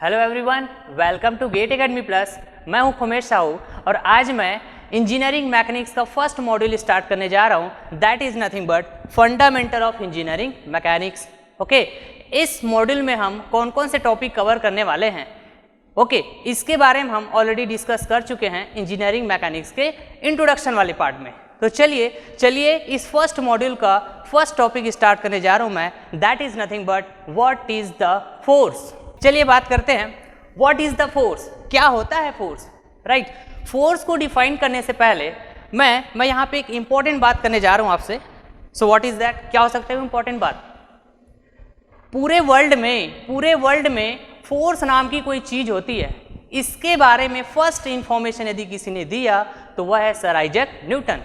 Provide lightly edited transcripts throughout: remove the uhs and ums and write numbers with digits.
Hello everyone, welcome to GATE Academy Plus. मैं हूं खुमेश साहू और आज मैं इंजीनियरिंग मैकेनिक्स का फर्स्ट मॉड्यूल स्टार्ट करने जा रहा हूं। That is nothing but fundamental of engineering mechanics. Okay, इस मॉड्यूल में हम कौन कौन से टॉपिक कवर करने वाले हैं, ओके, इसके बारे में हम ऑलरेडी डिस्कस कर चुके हैं इंजीनियरिंग मैकेनिक्स के इंट्रोडक्शन वाले पार्ट में। तो चलिए इस फर्स्ट मॉड्यूल का फर्स्ट टॉपिक स्टार्ट करने जा रहा हूं मैं। That is nothing but what is the force. चलिए बात करते हैं, व्हाट इज द फोर्स, क्या होता है फोर्स, राइट। फोर्स को डिफाइन करने से पहले मैं यहाँ पे एक इंपॉर्टेंट बात करने जा रहा हूँ आपसे। सो व्हाट इज दैट, क्या हो सकता है इंपॉर्टेंट बात। पूरे वर्ल्ड में फोर्स नाम की कोई चीज होती है, इसके बारे में फर्स्ट इंफॉर्मेशन यदि किसी ने दिया तो वह है sir Isaac Newton,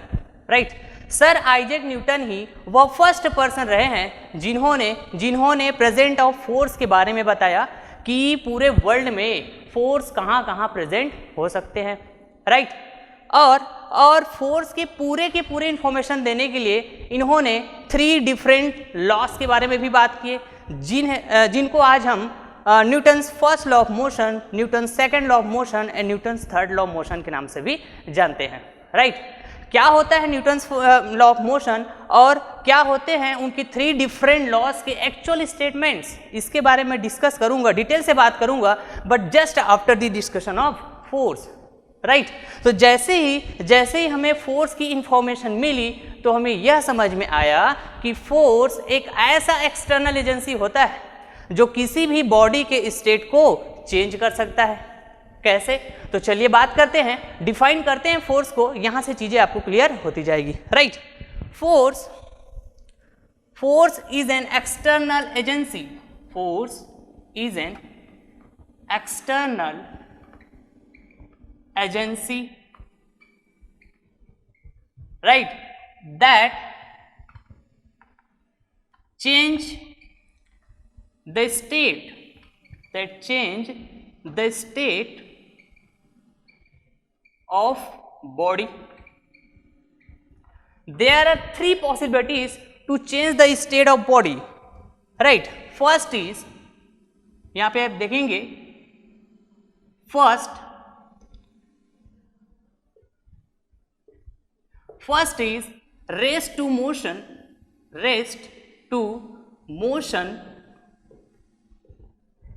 right. Sir Isaac Newton ही वह फर्स्ट पर्सन रहे हैं जिन्होंने प्रेजेंट ऑफ फोर्स के बारे में बताया कि पूरे वर्ल्ड में फोर्स कहाँ प्रेजेंट हो सकते हैं, राइट। और फोर्स के पूरे इंफॉर्मेशन देने के लिए इन्होंने 3 डिफरेंट लॉस के बारे में भी बात किए, जिनको आज हम Newton's first law of motion, Newton's second law of motion and Newton's third law of motion के नाम से भी जानते हैं, राइट। क्या होता है न्यूटन्स लॉ ऑफ मोशन और क्या होते हैं उनकी 3 डिफरेंट लॉज के एक्चुअल स्टेटमेंट्स, इसके बारे में डिस्कस करूंगा, डिटेल से बात करूंगा, but just after the discussion of force, right. तो जैसे ही हमें फोर्स की इंफॉर्मेशन मिली तो हमें यह समझ में आया कि फोर्स एक ऐसा एक्सटर्नल एजेंसी होता है जो किसी भी बॉडी के स्टेट को चेंज कर सकता है। कैसे, तो चलिए बात करते हैं, डिफाइन करते हैं फोर्स को, यहां से चीजें आपको क्लियर होती जाएगी, right. Force is an external agency, force is an external agency, right, that change the state of body. There are 3 possibilities to change the state of body, right. First is, यहां पे आप देखेंगे, first is rest to motion,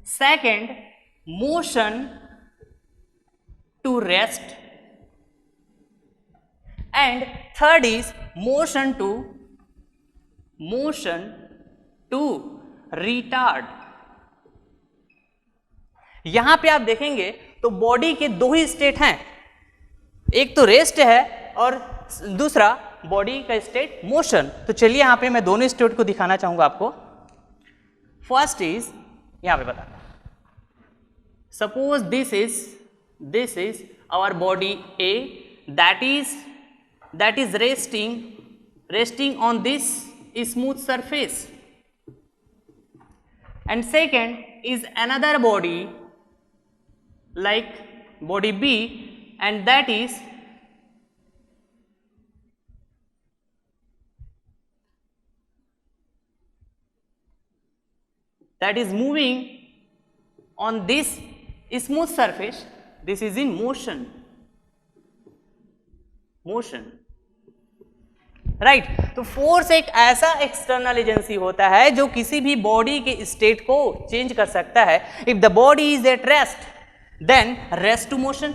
second motion to rest, and third is motion to retard. यहां पे आप देखेंगे तो body के 2 ही स्टेट हैं, एक तो रेस्ट है और दूसरा बॉडी का स्टेट मोशन। तो चलिए यहां पे मैं दोनों स्टेट को दिखाना चाहूंगा आपको। फर्स्ट इज, यहां पे बताना, suppose this is our body A that is resting on this smooth surface, and second is another body like body B, and that is moving on this smooth surface. This is in motion, right. तो force एक ऐसा external agency होता है जो किसी भी body के state को चेंज कर सकता है। If the body is at rest then rest to motion,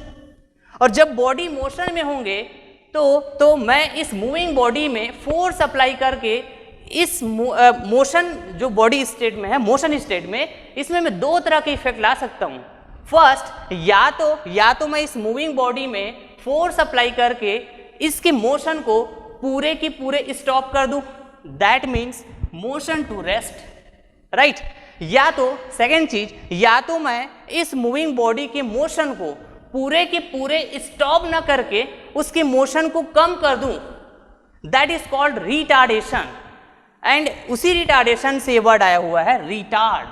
और जब बॉडी मोशन में होंगे तो मैं इस मूविंग बॉडी में फोर्स अप्लाई करके इस मोशन जो बॉडी स्टेट में है, मोशन स्टेट में, इसमें मैं 2 तरह के इफेक्ट ला सकता हूं। फर्स्ट, या तो मैं इस मूविंग बॉडी में फोर्स अप्लाई करके इसके मोशन को पूरे की पूरे स्टॉप कर दूं, that means motion to rest, right. या तो सेकेंड चीज, या तो मैं इस मूविंग बॉडी के मोशन को पूरे के पूरे स्टॉप ना करके उसके मोशन को कम कर दूं, that is called retardation. And उसी रिटार्डेशन से वर्ड आया हुआ है रिटार्ड।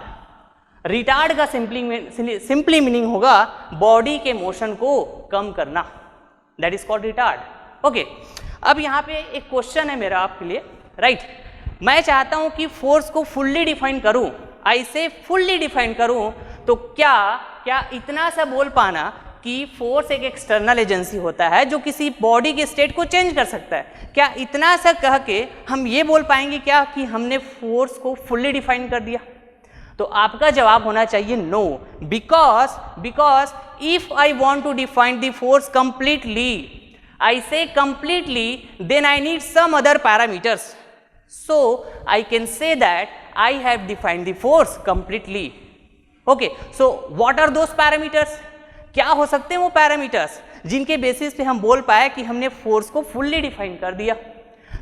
रिटार्ड का सिंपली मीनिंग होगा बॉडी के मोशन को कम करना, that is called retard. Okay, अब यहाँ पे एक क्वेश्चन है मेरा आपके लिए, राइट। मैं चाहता हूं कि फोर्स को फुल्ली डिफाइन करूं, ऐसे फुल्ली डिफाइन करूं तो क्या क्या इतना सा बोल पाना कि फोर्स एक एक्सटर्नल एजेंसी होता है जो किसी बॉडी के स्टेट को चेंज कर सकता है, क्या इतना सा कह के हम ये बोल पाएंगे क्या कि हमने फोर्स को फुल्ली डिफाइन कर दिया? तो आपका जवाब होना चाहिए no, because if I want to define the force completely, I say completely, then I need some other parameters. So I can say that I have defined the force completely. Okay, so what are those parameters? क्या हो सकते हैं वो parameters जिनके basis पे हम बोल पाए कि हमने फोर्स को फुल्ली डिफाइन कर दिया?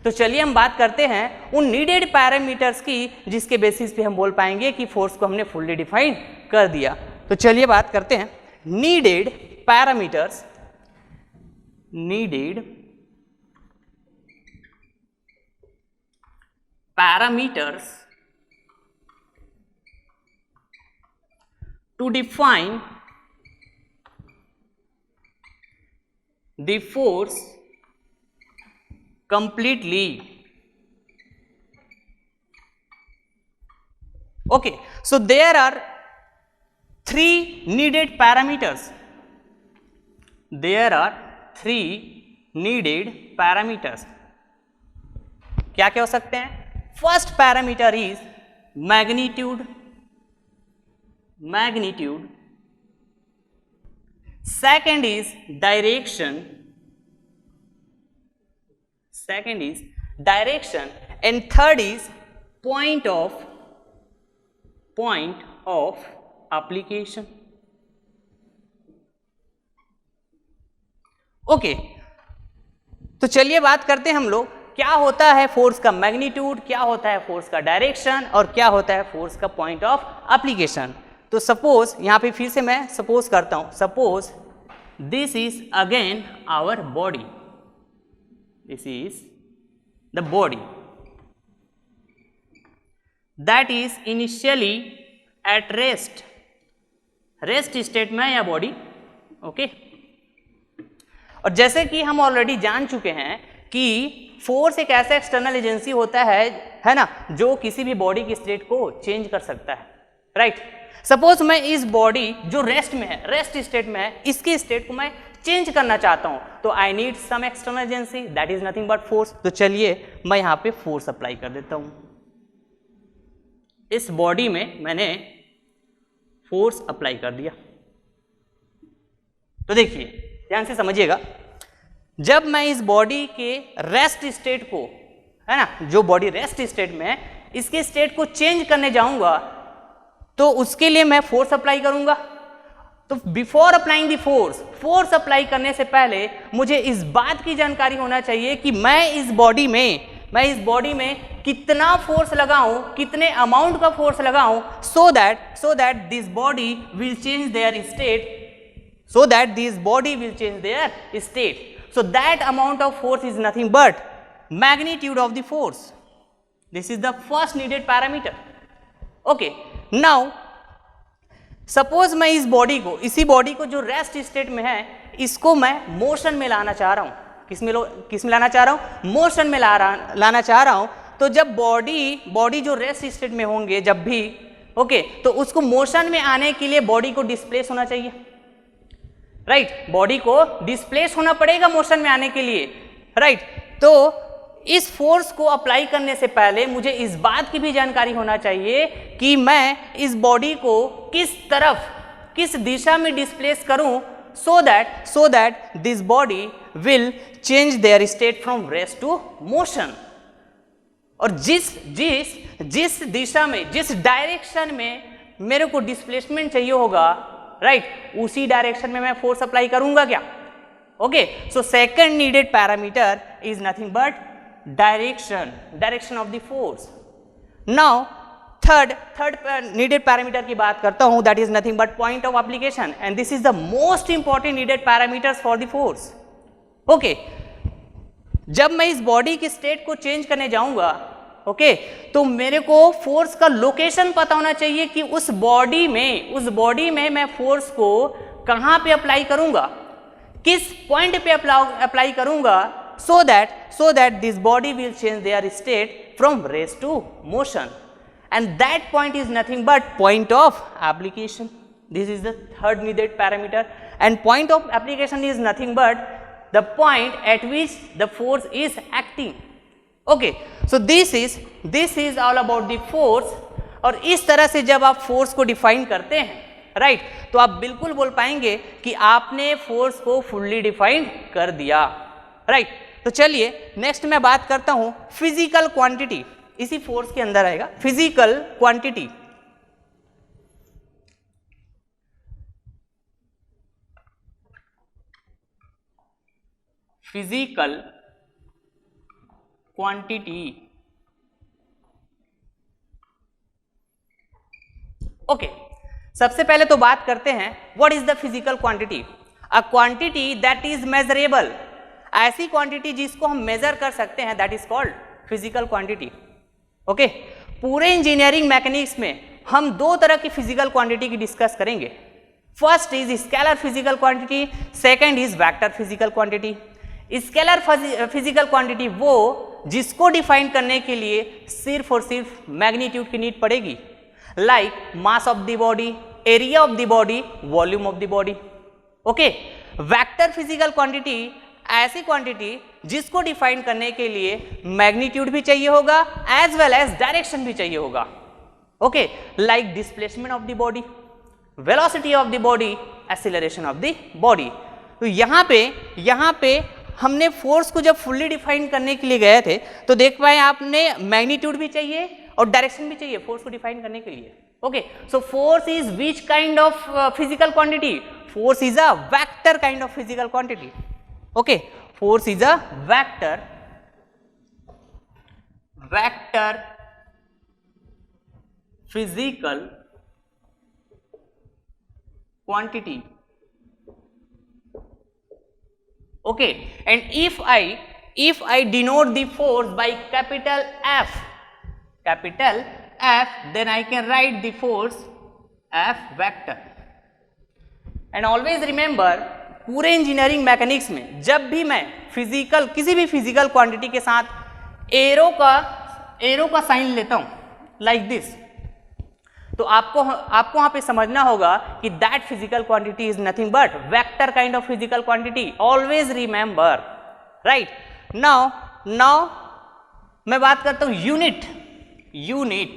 तो चलिए हम बात करते हैं उन नीडेड पैरामीटर्स की जिसके बेसिस पे हम बोल पाएंगे कि फोर्स को हमने फुल्ली डिफाइन कर दिया। तो चलिए बात करते हैं needed parameters, needed parameters to define the force completely. Okay, so there are three needed parameters. There are three needed parameters. क्या क्या हो सकते हैं? First parameter is magnitude, second is direction, and third is point of application. Okay, तो चलिए बात करते हैं हम लोग क्या होता है फोर्स का मैग्नीट्यूड, क्या होता है फोर्स का डायरेक्शन और क्या होता है फोर्स का पॉइंट ऑफ एप्लीकेशन. तो सपोज यहां पे फिर से मैं सपोज करता हूं, suppose this is again our body, this is the body that is initially at rest state में या बॉडी. ओके, और जैसे कि हम ऑलरेडी जान चुके हैं कि फोर्स एक ऐसा एक्सटर्नल एजेंसी होता है ना, जो किसी भी बॉडी की स्टेट को चेंज कर सकता है, राइट. सपोज मैं इस बॉडी जो रेस्ट में है, रेस्ट स्टेट में है, इसकी स्टेट को मैं चेंज करना चाहता हूं, तो I need some external agency that is nothing but force. तो चलिए मैं यहां पे फोर्स अप्लाई कर देता हूं. इस बॉडी में मैंने फोर्स अप्लाई कर दिया. तो देखिए ध्यान से समझिएगा, जब मैं इस बॉडी के रेस्ट स्टेट को, है ना, जो बॉडी रेस्ट स्टेट में है, इसके स्टेट को चेंज करने जाऊंगा तो उसके लिए मैं फोर्स अप्लाई करूंगा. तो before applying the force apply करने से पहले मुझे इस बात की जानकारी होना चाहिए कि मैं इस बॉडी में कितना फोर्स लगाऊं, कितने अमाउंट का फोर्स लगाऊं, सो that this body will change their state, So that amount of force is nothing but magnitude of the force. This is the first needed parameter. Okay, now suppose मैं इस body को, इसी body को जो rest state में है, इसको मैं मोशन में लाना चाह रहा हूं. किस में लाना चाह रहा हूं? मोशन में लाना चाह रहा हूं. तो जब बॉडी जो रेस्ट स्टेट में होंगे जब भी, ओके, तो उसको मोशन में आने के लिए बॉडी को डिस्प्लेस होना चाहिए, राइट. बॉडी को डिस्प्लेस होना पड़ेगा मोशन में आने के लिए, राइट. तो इस फोर्स को अप्लाई करने से पहले मुझे इस बात की भी जानकारी होना चाहिए कि मैं इस बॉडी को किस दिशा में डिस्प्लेस करूं, so that this body will change their state from rest to motion. और जिस दिशा में, जिस डायरेक्शन में मेरे को डिस्प्लेसमेंट चाहिए होगा, राइट, उसी डायरेक्शन में मैं फोर्स अप्लाई करूंगा क्या? Okay, so second needed parameter is nothing but direction of the force. Now third needed parameter की बात करता हूं, that is nothing but point of application, and this is the most important needed parameters for the force. Okay, जब मैं इस body की state को change करने जाऊंगा, ओके, तो मेरे को फोर्स का लोकेशन पता होना चाहिए कि उस बॉडी में मैं फोर्स को कहां पे अप्लाई करूंगा, किस पॉइंट पे अप्लाई करूंगा, so that this body will change their state from rest to motion, and that point is nothing but point of application. This is the third needed parameter, and point of application is nothing but the point at which the force is acting. Okay, so this is all about the force. और इस तरह से जब आप force को define करते हैं, right, तो आप बिल्कुल बोल पाएंगे कि आपने फोर्स को फुल्ली डिफाइन कर दिया, राइट। तो चलिए नेक्स्ट मैं बात करता हूं फिजिकल क्वांटिटी, इसी फोर्स के अंदर आएगा physical quantity. Physical quantity, okay, सबसे पहले तो बात करते हैं what is the physical quantity. A quantity that is measurable, ऐसी क्वांटिटी जिसको हम मेजर कर सकते हैं, that is called physical quantity. Okay, पूरे इंजीनियरिंग मैकेनिक्स में हम दो तरह की फिजिकल क्वांटिटी की डिस्कस करेंगे। First is scalar physical quantity, second is vector physical quantity. Scalar physical quantity वो जिसको डिफाइन करने के लिए सिर्फ और सिर्फ मैग्नीट्यूड की नीड पड़ेगी, like mass of the body, area of the body, volume of the body. Okay, vector physical quantity ऐसी क्वांटिटी जिसको डिफाइन करने के लिए मैग्नीट्यूड भी चाहिए होगा एज वेल एज डायरेक्शन भी चाहिए होगा। Okay, like displacement of the body, velocity of the body, acceleration of the body. तो यहाँ पे हमने फोर्स को जब फुल्ली डिफाइन करने के लिए गए थे तो देख पाए आपने मैग्नीट्यूड भी चाहिए और डायरेक्शन भी चाहिए फोर्स को डिफाइन करने के लिए। Okay, so force is which kind of physical quantity? Force is a vector kind of physical quantity. Okay, force is a vector physical quantity. Okay, and if I denote the force by capital F, then I can write the force F vector. And always remember, पूरे engineering mechanics में जब भी मैं किसी भी physical quantity के साथ arrow का साइन लेता हूं लाइक दिस, तो आपको वहां पे समझना होगा कि that physical quantity is nothing but vector kind of physical quantity. Always remember, right. Now मैं बात करता हूं यूनिट।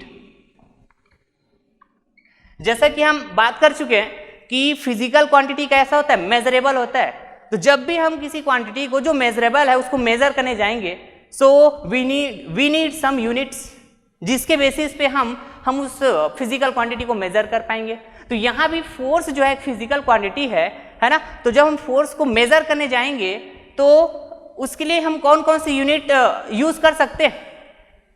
जैसा कि हम बात कर चुके हैं कि फिजिकल क्वांटिटी कैसा होता है, मेजरेबल होता है। तो जब भी हम किसी क्वांटिटी को जो मेजरेबल है उसको मेजर करने जाएंगे, so we need some units जिसके बेसिस पे हम उस फिजिकल क्वांटिटी को मेजर कर पाएंगे। तो यहाँ भी फोर्स जो है एक फिजिकल क्वांटिटी है ना। तो जब हम फोर्स को मेजर करने जाएंगे तो उसके लिए हम कौन कौन सी यूनिट यूज कर सकते हैं,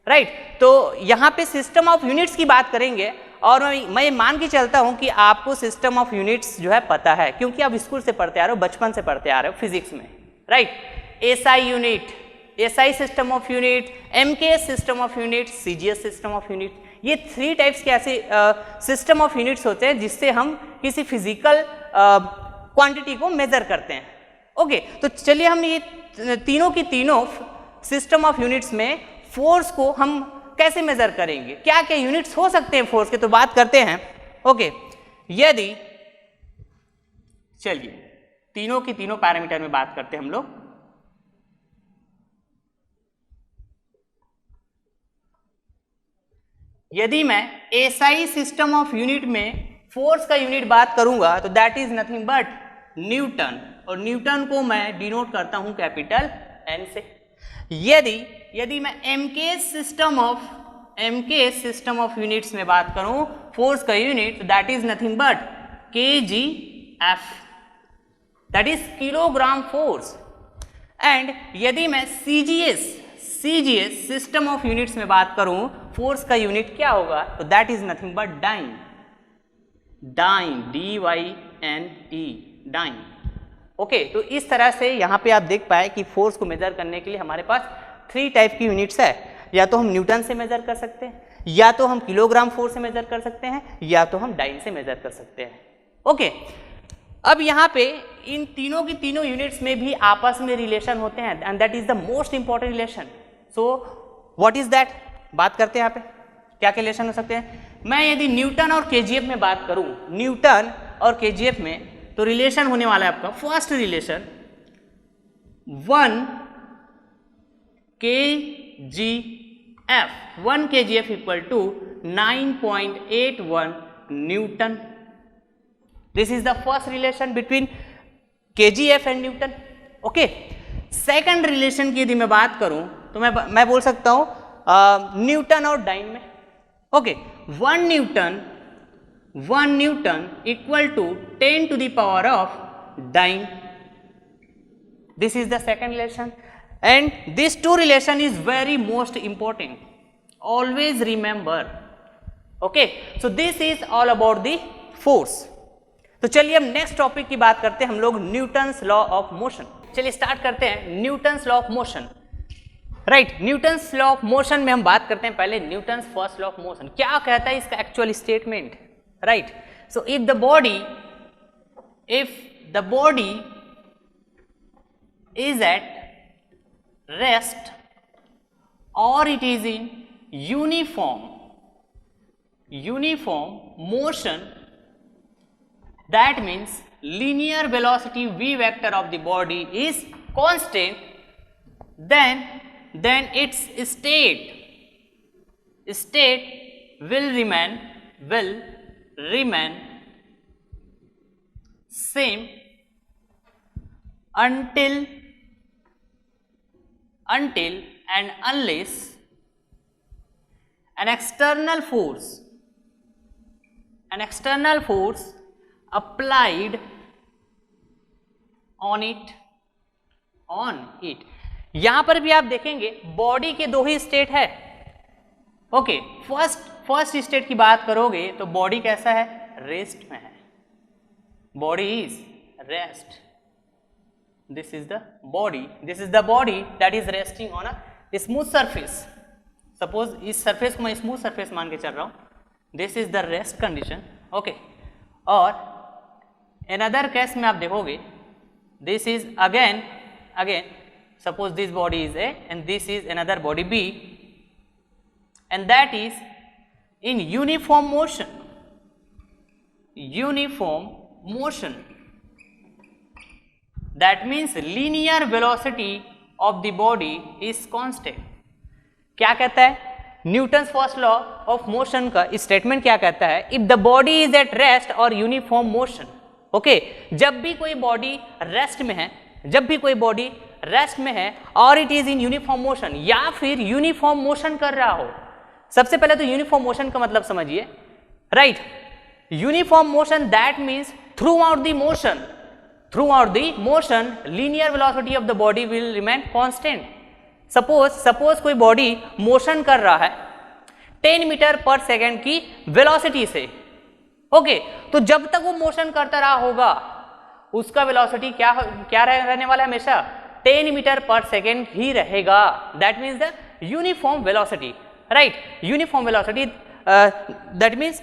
राइट। तो यहाँ पे सिस्टम ऑफ यूनिट्स की बात करेंगे और मैं मान के चलता हूँ कि आपको सिस्टम ऑफ यूनिट्स जो है पता है, क्योंकि आप स्कूल से पढ़ते आ रहे हो, बचपन से पढ़ते आ रहे हो फिजिक्स में, right. SI unit, SI system of unit, MKS system of unit, CGS system of unit. ये 3 टाइप्स के ऐसे सिस्टम ऑफ यूनिट्स होते हैं जिससे हम किसी फिजिकल क्वांटिटी को मेजर करते हैं। ओके, तो चलिए हम ये तीनों की तीनों सिस्टम ऑफ यूनिट्स में फोर्स को हम कैसे मेजर करेंगे, क्या क्या यूनिट्स हो सकते हैं फोर्स के, तो बात करते हैं। ओके, यदि चलिए तीनों की तीनों पैरामीटर में बात करते हैं हम लोग। यदि मैं एसआई सिस्टम ऑफ यूनिट में फोर्स का यूनिट बात करूंगा तो that is nothing but Newton, और न्यूटन को मैं डिनोट करता हूं कैपिटल एन से। यदि मैं एमकेएस सिस्टम ऑफ यूनिट्स में बात करूं फोर्स का यूनिट, तो that is nothing but KGF, that is kilogram force. And यदि मैं सीजीएस सिस्टम ऑफ यूनिट्स में बात करूं फोर्स का यूनिट क्या होगा, तो that is nothing but dyne, DYNE, dyne. Okay, तो इस तरह से यहां पे आप देख पाए कि फोर्स को मेजर करने के लिए हमारे पास 3 टाइप की यूनिट्स है। या तो हम न्यूटन से मेजर कर सकते हैं, या तो हम किलोग्राम फोर्स से मेजर कर सकते हैं, या तो हम डाइन से मेजर कर सकते हैं। ओके, अब यहाँ पे इन तीनों की तीनों यूनिट्स में भी आपस में रिलेशन होते हैं, and that is the most important relation. So what is that, बात करते हैं यहाँ पे क्या क्या रिलेशन हो सकते हैं। मैं यदि न्यूटन और केजीएफ में बात करूं, न्यूटन और KGF में, तो रिलेशन होने वाला है आपका first relation 1 kgf equal to 9.81 newton. This is the first relation between KGF and newton. Okay, second relation की यदि मैं बात करूं तो मैं बोल सकता हूं न्यूटन और डाइन में. Okay, 1 newton equal to 10 to the power of dyne. This is the second relation, and this two relation is very most important. Always remember. Okay, so this is all about the force. तो चलिए हम next topic की बात करते हैं हम लोग, Newton's law of motion. चलिए स्टार्ट करते हैं Newton's law of motion. Right, Newton's law of motion में हम बात करते हैं पहले Newton's first law of motion. क्या कहता है इसका actual statement. Right, so if the body is at rest or it is in uniform motion, that means linear velocity v vector of the body is constant, then its state will remain same until and unless an external force applied on it. यहां पर भी आप देखेंगे body के दो ही state है. Okay, first state की बात करोगे तो बॉडी कैसा है, रेस्ट में है. Body is rest. This is the body that is resting on a smooth surface. Suppose इस सरफेस को मैं स्मूथ सरफेस मान के चल रहा हूं. This is the rest condition. Okay, और अनदर केस में आप देखोगे this is again suppose this body is A and this is another body B, and that is in uniform motion. That means linear velocity of the body is constant. क्या कहता है Newton's first law of motion का statement? क्या कहता है, if the body is at rest और uniform motion. Okay, जब भी कोई बॉडी रेस्ट में है और it is in uniform motion, या फिर यूनिफॉर्म मोशन कर रहा हो. सबसे पहले तो यूनिफॉर्म मोशन का मतलब समझिए. Right, uniform motion that means through out the motion linear velocity of the body will remain constant. Suppose कोई बॉडी मोशन कर रहा है 10 मीटर पर सेकेंड की वेलोसिटी से. ओके, तो जब तक वो मोशन करता रहा होगा उसका वेलोसिटी क्या रहने वाला है, हमेशा 10 मीटर पर सेकेंड ही रहेगा. That means the uniform velocity. Right, uniform velocity that means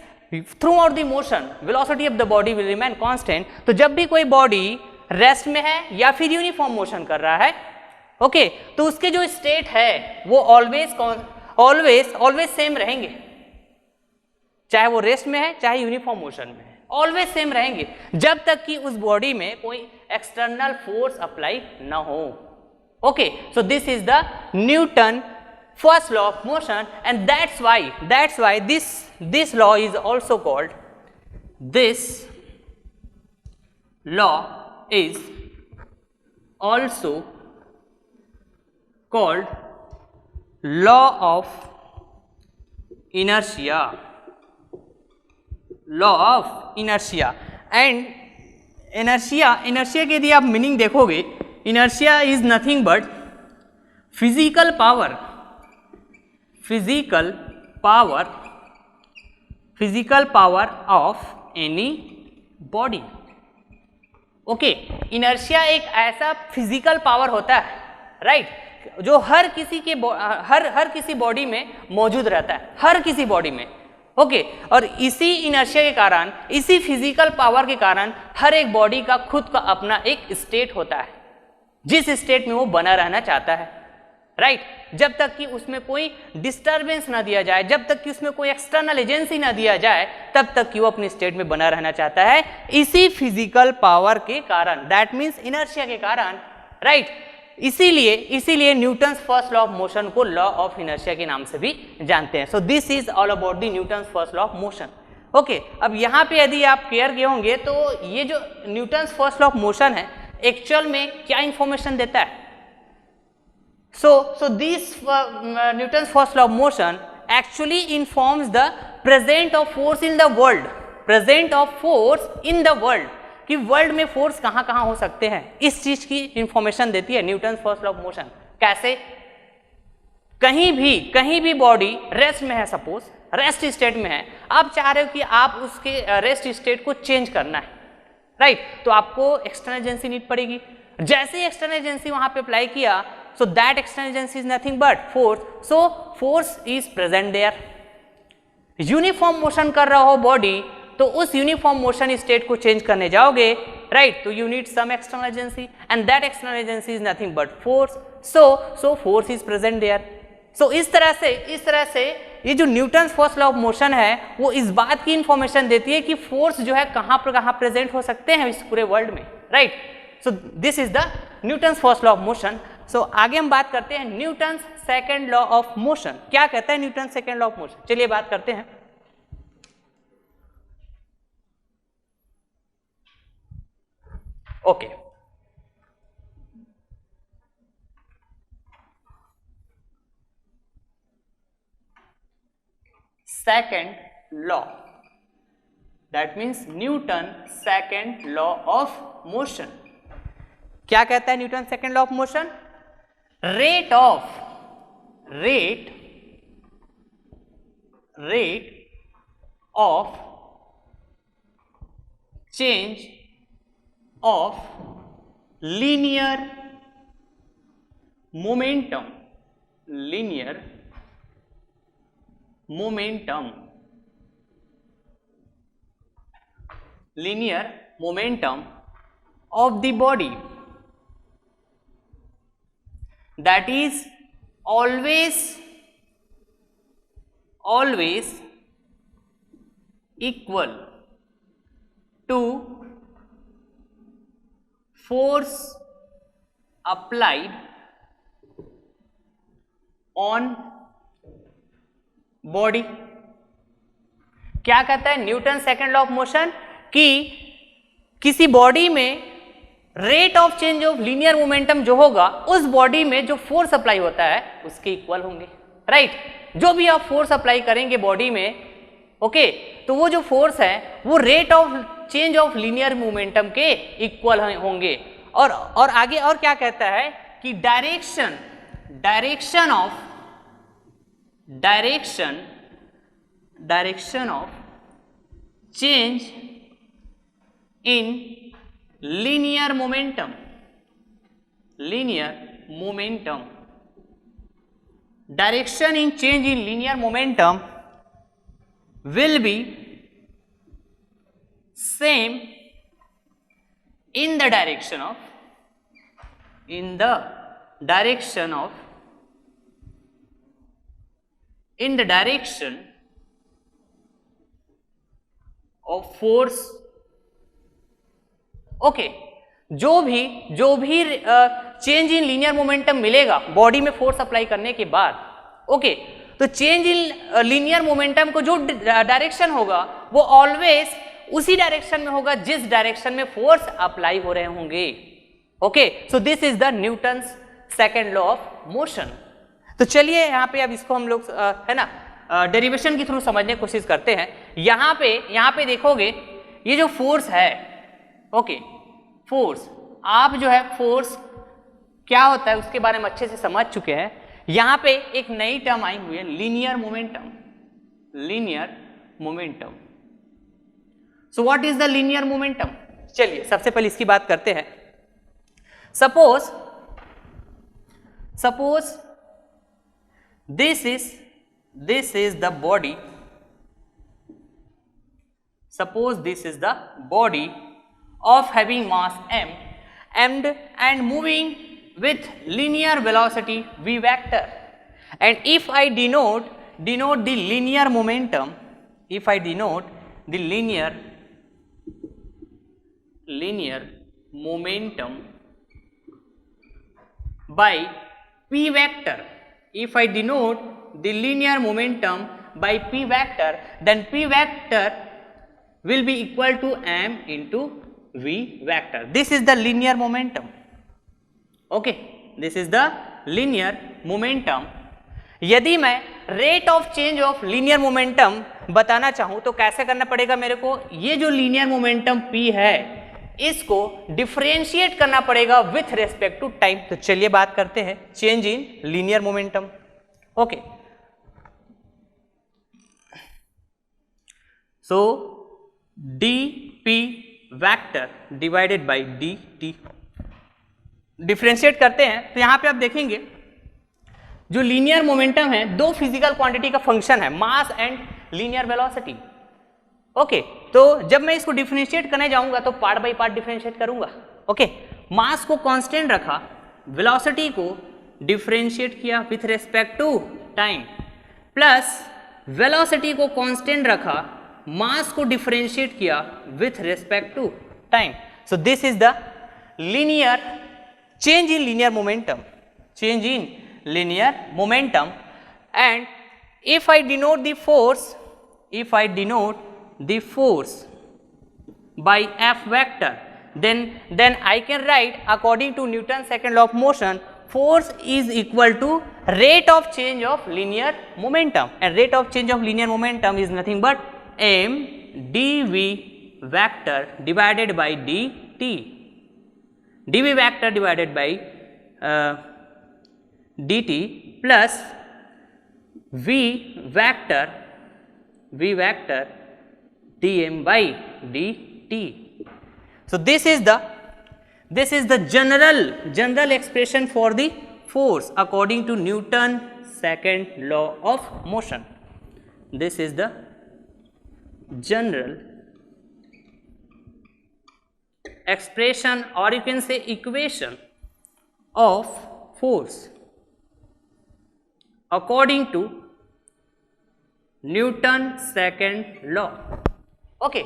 throughout the motion velocity of the body will remain constant. तो जब भी कोई बॉडी रेस्ट में है या फिर यूनिफॉर्म मोशन कर रहा है, ओके, तो उसके जो स्टेट है वो ऑलवेज सेम रहेंगे. चाहे वो रेस्ट में है चाहे यूनिफॉर्म मोशन में है, ऑलवेज सेम रहेंगे जब तक कि उस बॉडी में कोई एक्सटर्नल फोर्स अप्लाई ना हो. Okay, so this is the Newton first law of motion, and that's why this law is also called law of inertia. And inertia के यदि आप मीनिंग देखोगे, inertia is nothing but physical power of any body. Okay, inertia एक ऐसा physical power होता है, right, जो हर किसी बॉडी में मौजूद रहता है, हर किसी बॉडी में. ओके, और इसी इनर्शिया के कारण, इसी फिजिकल पावर के कारण हर एक बॉडी का खुद का अपना एक स्टेट होता है, जिस स्टेट में वो बना रहना चाहता है. राइट जब तक कि उसमें कोई डिस्टरबेंस ना दिया जाए, जब तक कि उसमें कोई एक्सटर्नल एजेंसी ना दिया जाए, तब तक कि वो अपनी स्टेट में बना रहना चाहता है, इसी फिजिकल पावर के कारण, दैट मीन्स इनर्शिया के कारण, राइट इसीलिए Newton's first law of motion को लॉ ऑफ इनर्शिया के नाम से भी जानते हैं. सो this is all about the Newton's first law of motion. Okay, अब यहाँ पे यदि आप केयर किए होंगे तो ये जो Newton's first law of motion है एक्चुअल में क्या इंफॉर्मेशन देता है. So this Newton's first law of motion actually informs the present of force in the world, present of force in the world, कि वर्ल्ड में फोर्स कहाँ कहाँ हो सकते हैं, इस चीज की इंफॉर्मेशन देती है Newton's first law of motion. कैसे? कहीं भी बॉडी रेस्ट में है, सपोज रेस्ट स्टेट में है, आप चाह रहे हो कि आप उसके रेस्ट स्टेट को चेंज करना है, राइट तो आपको एक्सटर्नल एजेंसी नीड पड़ेगी. जैसे ही एक्सटर्नल एजेंसी वहां पे अप्लाई किया, so that external agency is nothing but force, so force is present there. Uniform motion कर रहा हो बॉडी, तो उस यूनिफॉर्म मोशन स्टेट को चेंज करने जाओगे, राइट तो you need some external agency and that external agency is nothing but force. So force is present there. So इस तरह से ये जो Newton's first law of motion है वो इस बात की इंफॉर्मेशन देती है कि फोर्स जो है कहाँ प्रेजेंट हो सकते हैं इस पूरे वर्ल्ड में, right. So this is the Newton's first law of motion. So आगे हम बात करते हैं Newton's second law of motion. क्या कहता है Newton's second law of motion? चलिए बात करते हैं. Okay, second law, that means Newton second law of motion. क्या कहता है Newton second law of motion? rate of change of linear momentum of the body, that is always equal to force applied on body. क्या कहता है Newton second law of motion? कि किसी body में rate of change of linear momentum जो होगा उस body में जो फोर्स अप्लाई होता है उसके इक्वल होंगे, राइट जो भी आप फोर्स अप्लाई करेंगे बॉडी में, ओके तो वो जो फोर्स है वो rate of change of linear momentum के इक्वल होंगे. और आगे और क्या कहता है कि direction of change in linear momentum, direction in change in linear momentum will be same in the direction of force. Okay जो भी चेंज इन लीनियर मोमेंटम मिलेगा बॉडी में फोर्स अप्लाई करने के बाद, ओके तो चेंज इन लीनियर मोमेंटम को जो डायरेक्शन होगा वो ऑलवेज उसी डायरेक्शन में होगा जिस डायरेक्शन में फोर्स अप्लाई हो रहे होंगे. Okay so this is the Newton's second law of motion. तो चलिए यहाँ पे अब इसको हम लोग है ना डेरिवेशन के थ्रू समझने की कोशिश करते हैं. यहाँ पे देखोगे ये जो फोर्स है, ओके फोर्स, आप जो है फोर्स क्या होता है उसके बारे में अच्छे से समझ चुके हैं. यहां पे एक नई टर्म आई हुई है linear momentum. So what is the linear momentum? चलिए सबसे पहले इसकी बात करते हैं. Suppose this is the body. Suppose this is the body of having mass m and moving with linear velocity v vector, and if I denote the linear momentum, if I denote the linear momentum by p vector, if I denote the linear momentum by p vector, then p vector will be equal to m into v vector. This is the linear momentum. Okay, this is the linear momentum. यदि मैं rate of change of linear momentum बताना चाहूं तो कैसे करना पड़ेगा मेरे को? ये जो लीनियर मोमेंटम p है इसको डिफरेंशिएट करना पड़ेगा विथ रेस्पेक्ट टू टाइम. तो चलिए बात करते हैं change in linear momentum. Okay, so dp vector divided by dt differentiate करते हैं तो यहां पे आप देखेंगे जो लीनियर मोमेंटम है दो फिजिकल क्वांटिटी का फंक्शन है, mass and linear velocity. Okay, तो जब मैं इसको डिफरेंशिएट करने जाऊंगा तो पार्ट बाय पार्ट डिफरेंशिएट करूंगा. ओके, मास को कांस्टेंट रखा, वेलोसिटी को डिफरेंशिएट किया with respect to time, plus velocity को कांस्टेंट रखा, मास को डिफरेंशिएट किया with respect to time. So this is the linear change in linear momentum, change in linear momentum. And if I denote the force, if I denote the force by F vector, then I can write according to Newton's second law of motion, force is equal to rate of change of linear momentum, and rate of change of linear momentum is nothing but m dv vector divided by dt, dv vector divided by dt plus v vector dm by dt. So this is the general expression for the force according to Newton's second law of motion. This is the general expression, or you can say equation of force according to Newton's second law. Okay,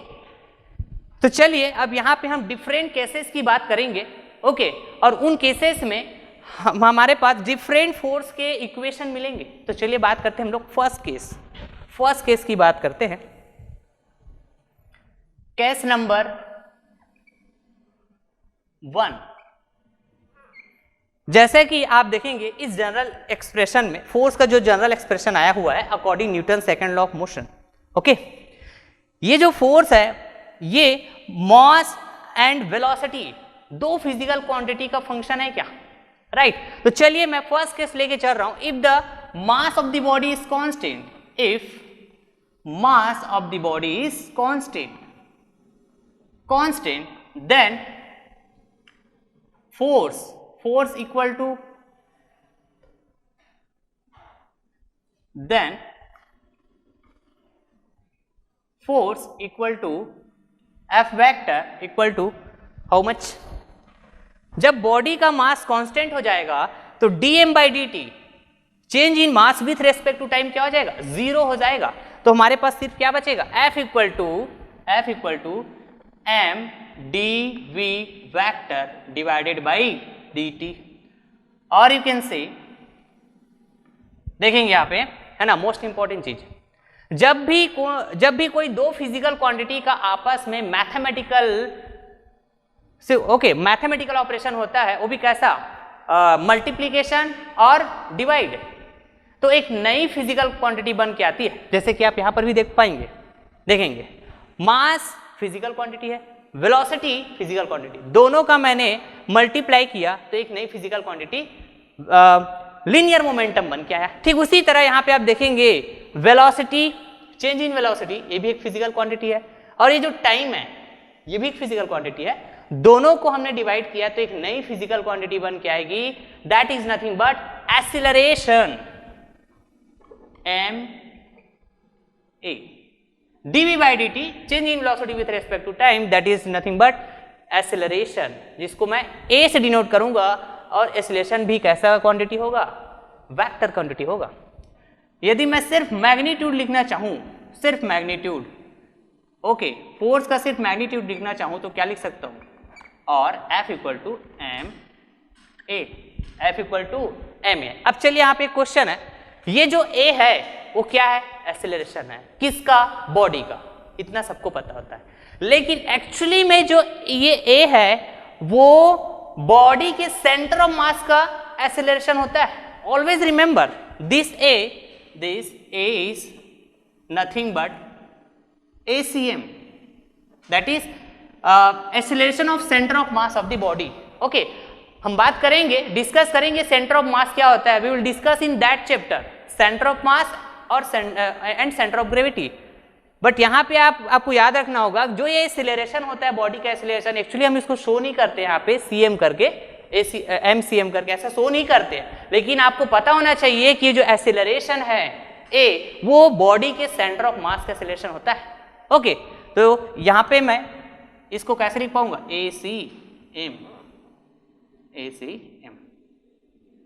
तो चलिए अब यहाँ पे हम different cases की बात करेंगे. Okay, और उन केसेस में हमारे पास डिफरेंट फोर्स के इक्वेशन मिलेंगे. तो चलिए बात करते हैं हम लोग फर्स्ट केस की बात करते हैं. Case number 1. जैसे कि आप देखेंगे इस जनरल एक्सप्रेशन में फोर्स का जो जनरल एक्सप्रेशन आया हुआ है according Newton second law of motion. Okay, ये जो फोर्स है ये मास एंड वेलोसिटी दो फिजिकल क्वांटिटी का फंक्शन है क्या? राइट. तो चलिए मैं फर्स्ट केस लेके चल रहा हूं. If the mass of the body is constant, if mass of the body is constant, then force equal to, then force equal to F vector equal to how much? जब body का mass constant हो जाएगा तो dm by dt change in mass with respect to time क्या हो जाएगा? 0 हो जाएगा. तो हमारे पास सिर्फ क्या बचेगा? F equal to m dv vector divided by dt. और यू कैन से देखेंगे यहाँ पे है ना, मोस्ट इंपॉर्टेंट चीज, जब भी कोई दो फिजिकल क्वांटिटी का आपस में मैथमेटिकल ऑपरेशन होता है, वो भी कैसा? मल्टीप्लीकेशन और डिवाइड. तो एक नई फिजिकल क्वांटिटी बन के आती है, जैसे कि आप यहां पर भी देखेंगे मास फिजिकल क्वांटिटी है, वेलोसिटी फिजिकल क्वांटिटी, दोनों का मैंने मल्टीप्लाई किया तो एक नई फिजिकल क्वांटिटी लीनियर मोमेंटम बन के आया. ठीक उसी तरह यहाँ पे आप देखेंगे वेलोसिटी, चेंज इन वेलोसिटी, ये भी एक फिजिकल क्वांटिटी है, और ये जो टाइम है ये भी एक फिजिकल क्वांटिटी है. दोनों को हमने डिवाइड किया तो एक नई फिजिकल क्वांटिटी बन के आएगी. That is nothing but acceleration, m a dv by dt change in velocity with respect to time, that is nothing but acceleration, जिसको मैं a से डिनोट करूंगा और एक्सीलरेशन भी कैसा क्वांटिटी होगा, वेक्टर क्वांटिटी होगा। यदि मैं सिर्फ मैग्नीट्यूड लिखना चाहूं, सिर्फ मैग्नीट्यूड, ओके, फोर्स का सिर्फ मैग्नीट्यूड लिखना चाहूं तो क्या लिख सकता हूं, और F equal to m a, F equal to m a. अब चलिए यहाँ पे एक क्वेश्चन है, ये जो A है वो क्या है, एक्सेलरेशन है, किसका, बॉडी का, इतना सबको पता होता है। लेकिन एक्चुअली में जो ये A है वो बॉडी के सेंटर ऑफ मास का एक्सेलरेशन होता है। Always remember this A is nothing but ACM, that is acceleration of centre of mass of the body. Okay, हम बात करेंगे, डिस्कस करेंगे सेंटर ऑफ मास क्या होता है, we will discuss in that chapter, centre of mass और and centre of gravity. But यहाँ पे आपको याद रखना होगा, जो ये एक्सेलरेशन होता है बॉडी का एक्सेलरेशन, एक्चुअली हम इसको शो नहीं करते यहाँ पे CM करके, MCM करके ऐसा शो नहीं करते, लेकिन आपको पता होना चाहिए कि जो एक्सेलरेशन है A वो बॉडी के सेंटर ऑफ मास का एक्सेलरेशन होता है। ओके, तो यहाँ पे मैं इसको कैसे लिख पाऊंगा, ACM,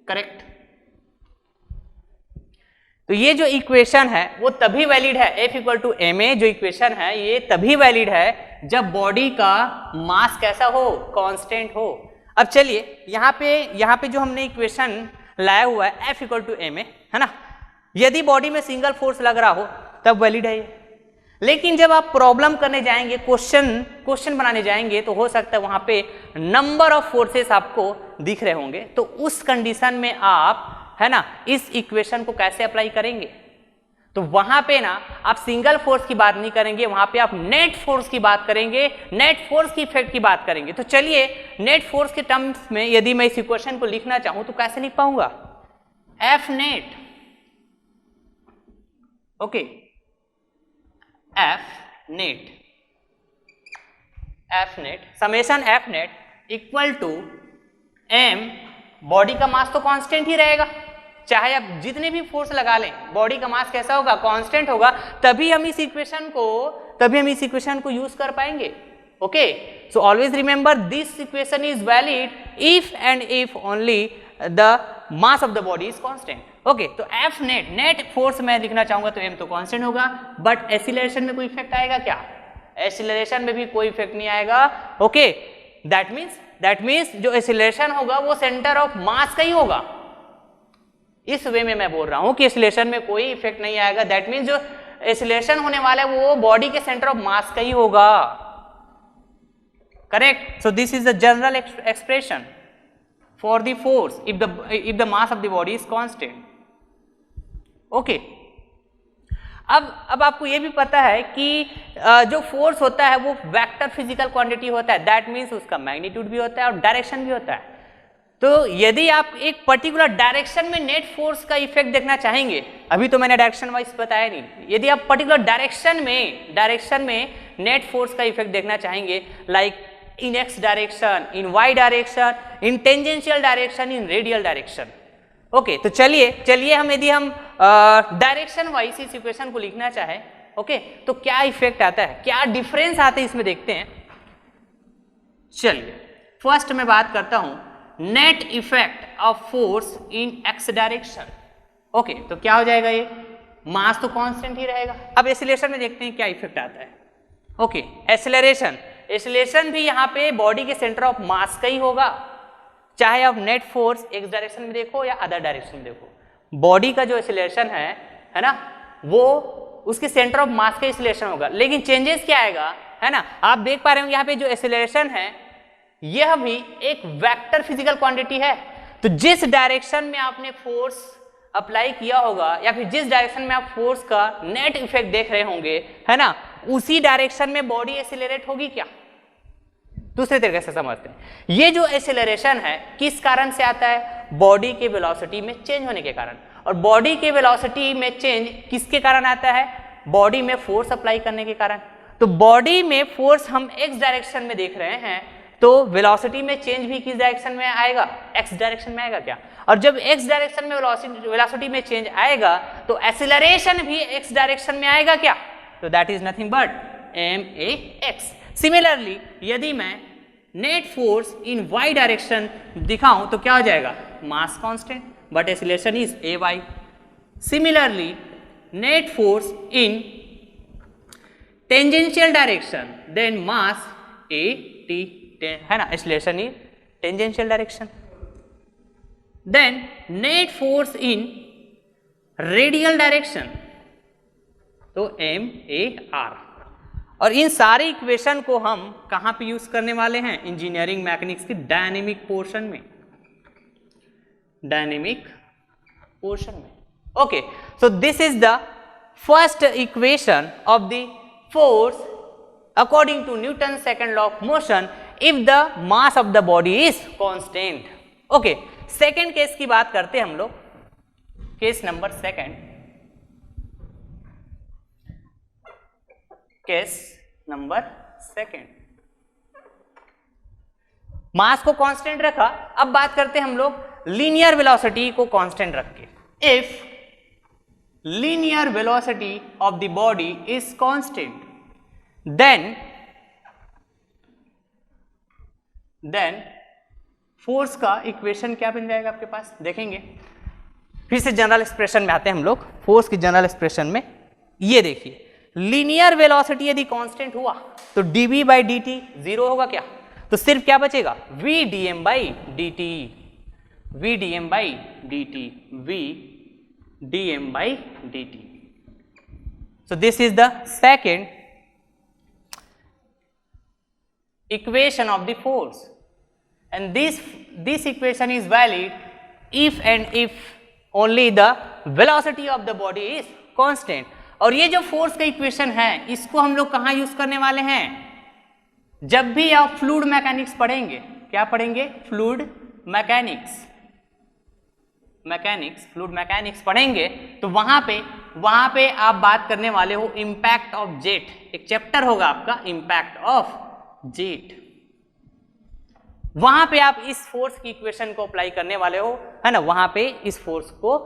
करेक्ट। तो ये जो इक्वेशन है वो तभी वैलिड है, F equal to m a जो इक्वेशन है ये तभी वैलिड है जब बॉडी का मास कैसा हो, कांस्टेंट हो। अब चलिए यहाँ पे जो हमने इक्वेशन लाया हुआ है F equal to m a, है ना, यदि बॉडी में सिंगल फोर्स लग रहा हो तब वैलिड है ये। लेकिन जब आप प्रॉब्लम करने जाएंगे, क्वेश्चन बनाने जाएंगे, तो हो सकता है वहां पे नंबर ऑफ फोर्सेस आपको दिख रहे होंगे, तो उस कंडीशन में आप, है ना, इस इक्वेशन को कैसे अप्लाई करेंगे, तो वहां पे ना आप सिंगल फोर्स की बात नहीं करेंगे, वहां पे आप नेट फोर्स की बात करेंगे, नेट फोर्स की इफेक्ट की बात करेंगे। तो चलिए नेट फोर्स के टर्म्स में यदि मैं इस इक्वेशन को लिखना चाहूं तो कैसे लिख पाऊंगा, F net, okay, F net summation F net equal to M, body का मास तो कांस्टेंट ही रहेगा, चाहे आप जितने भी फोर्स लगा लें बॉडी का मास कैसा होगा, कांस्टेंट होगा, तभी हम इस इक्वेशन को यूज कर पाएंगे। Okay, so always remember this equation is valid if and if only the mass of the body is constant. Okay, तो F नेट फोर्स मैं लिखना चाहूंगा तो M तो कांस्टेंट होगा, बट एक्सीलरेशन में कोई इफेक्ट आएगा क्या, एक्सीलरेशन में भी कोई इफेक्ट नहीं आएगा। ओके, दैट मीन्स जो एक्सीलरेशन होगा वो सेंटर ऑफ मास का ही होगा। इस वे में मैं बोल रहा हूं कि एक्सीलरेशन में कोई इफेक्ट नहीं आएगा, दैट मीन्स जो एक्सीलरेशन होने वाला है वो बॉडी के सेंटर ऑफ मास का ही होगा, correct. So this is the general expression for the force if the mass of the body is constant। Okay, अब आपको ये भी पता है कि जो फोर्स होता है वो वेक्टर फिजिकल क्वांटिटी होता है, दैट मीन्स उसका मैग्नीट्यूड भी होता है और डायरेक्शन भी होता है। तो यदि आप एक पर्टिकुलर डायरेक्शन में नेट फोर्स का इफेक्ट देखना चाहेंगे, अभी तो मैंने डायरेक्शन वाइज बताया नहीं, यदि आप पर्टिकुलर डायरेक्शन में नेट फोर्स का इफेक्ट देखना चाहेंगे, like in x direction, in y direction, in tangential direction, in radial direction। Okay, तो चलिए यदि हम डायरेक्शन वाइज इस इक्वेशन को लिखना चाहे, ओके, तो क्या इफेक्ट आता है, क्या डिफरेंस आते हैं इसमें देखते हैं। चलिए फर्स्ट मैं बात करता हूं net effect of force in x direction. Okay, तो क्या हो जाएगा, ये मास तो कांस्टेंट ही रहेगा। अब एक्सीलरेशन में देखते हैं क्या इफेक्ट आता है। ओके, एक्सीलरेशन भी यहाँ पे बॉडी के सेंटर ऑफ मास का ही होगा, चाहे आप नेट फोर्स एक्स डायरेक्शन में देखो या अदर डायरेक्शन में देखो, बॉडी का जो एक्सीलरेशन है ना, वो उसके सेंटर ऑफ मास का एक्सीलरेशन होगा। लेकिन चेंजेस क्या आएगा, है ना, आप देख पा रहे हो यहाँ पे जो एक्सीलरेशन है यह भी एक वेक्टर फिजिकल क्वांटिटी है। तो जिस डायरेक्शन में आपने फोर्स अप्लाई किया होगा या फिर जिस डायरेक्शन में आप फोर्स का नेट इफेक्ट देख रहे होंगे, है ना, उसी डायरेक्शन में बॉडी एक्सीलरेट होगी क्या। दूसरे तरीके से समझते हैं, ये जो एक्सीलरेशन है किस कारण से आता है, बॉडी के वेलोसिटी में चेंज होने के कारण। और बॉडी के वेलोसिटी में चेंज किसके कारण आता है, बॉडी में फोर्स अप्लाई करने के कारण। तो बॉडी में फोर्स हम एक्स डायरेक्शन में देख रहे हैं, तो वेलोसिटी में चेंज भी किस डायरेक्शन में आएगा, एक्स डायरेक्शन में आएगा क्या। और जब एक्स डायरेक्शन में वेलोसिटी में चेंज आएगा तो एक्सीलरेशन भी एक्स डायरेक्शन में आएगा क्या, तो that is nothing but ma x। Similarly यदि मैं net force in y direction दिखाऊं तो क्या हो जाएगा, mass constant, but acceleration is ay. Similarly net force in tangential direction then mass at है ना, acceleration is tangential direction. Then net force in radial direction तो MAR. और इन सारे इक्वेशन को हम कहां पे यूज करने वाले हैं, इंजीनियरिंग मैकेनिक्स की डायनेमिक पोर्शन में, डायनेमिक पोर्शन में. Okay, so this is the first equation of the force according to Newton second law of motion if the mass of the body is constant. Okay, second case की बात करते हैं हम लोग. Case number second, case number second, mass को constant रखा. अब बात करते हैं हम लोग लीनियर वेलोसिटी को कांस्टेंट रख के. If linear velocity of the body is constant then force का इक्वेशन क्या बन जाएगा आपके पास, देखेंगे. फिर से जनरल एक्सप्रेशन में आते हैं हम लोग, फोर्स की जनरल एक्सप्रेशन में. ये देखिए, लीनियर वेलोसिटी यदि कांस्टेंट हुआ तो dv बाई dt जीरो होगा क्या, तो सिर्फ क्या बचेगा, v dm by dt, v dm by dt, v dm by dt. So this is the second equation of the force, and this equation is valid if and if only the velocity of the body is constant. और ये जो force का equation है इसको हम लोग कहाँ use करने वाले हैं, जब भी आप फ्लूइड मैकेनिक्स पढ़ेंगे. क्या पढ़ेंगे, फ्लूइड मैकेनिक्स, फ्लूइड मैकेनिक्स पढ़ेंगे तो वहां पे आप बात करने वाले हो इंपैक्ट ऑफ जेट. एक चैप्टर होगा आपका इंपैक्ट ऑफ जेट, वहां पे आप इस फोर्स की इक्वेशन को अप्लाई करने वाले हो, है ना. वहां पे इस फोर्स को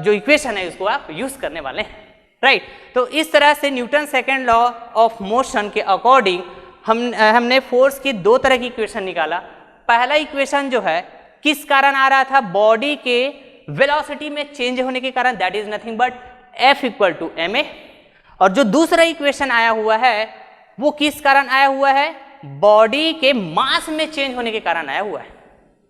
जो इक्वेशन है उसको आप यूज करने वाले हैं, राइट. तो इस तरह से Newton second law of motion के अकॉर्डिंग हमने फोर्स की दो तरह की इक्वेशन निकाला. पहला इक्वेशन जो है किस कारण आ रहा था, बॉडी के वेलोसिटी में चेंज होने के कारण, that is nothing but F equal to ma. और जो दूसरा इक्वेशन आया हुआ है वो किस कारण आया हुआ है, बॉडी के मास में चेंज होने के कारण आया हुआ है.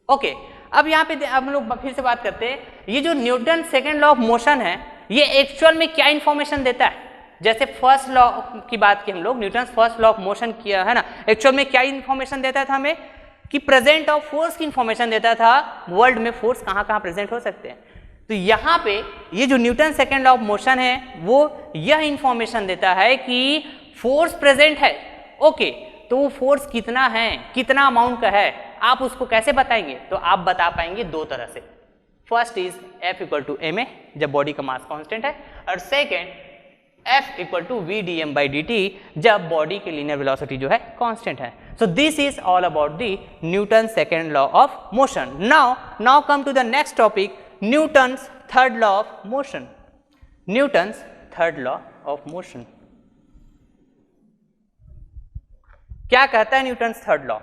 ओके, अब यहाँ पे हम लोग फिर से बात करते हैं, ये जो Newton second law of motion है ये एक्चुअल में क्या इंफॉर्मेशन देता है. जैसे फर्स्ट लॉ की बात की हम लोग, Newton first law of motion किया है ना, एक्चुअल में क्या इंफॉर्मेशन देता था हमें, कि प्रेजेंट ऑफ फोर्स की इंफॉर्मेशन देता था, वर्ल्ड में फोर्स कहाँ कहाँ प्रेजेंट हो सकते हैं. तो यहाँ पे ये जो Newton second law of motion है वो यह इंफॉर्मेशन देता है कि फोर्स प्रेजेंट है. ओके, तो वो फोर्स कितना है, कितना अमाउंट का है, आप उसको कैसे बताएंगे, तो आप बता पाएंगे दो तरह से. First is F equal to ma जब बॉडी का मास कांस्टेंट है, और second F equal to v dm by dt जब बॉडी की लीनियर वेलोसिटी जो है कांस्टेंट है. So this is all about the Newton second law of motion. Now come to the next topic, Newton's third law of motion. Newton's third law of motion क्या कहता है, Newton's third law,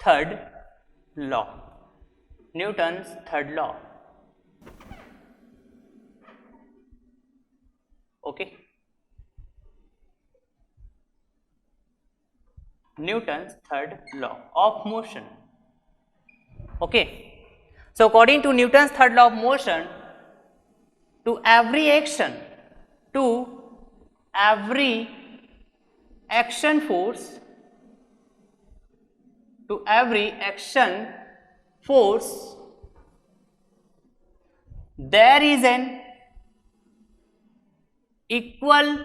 third law, Newton's third law. Okay, Newton's third law of motion. Okay, so according to Newton's third law of motion, to every action force, there is an equal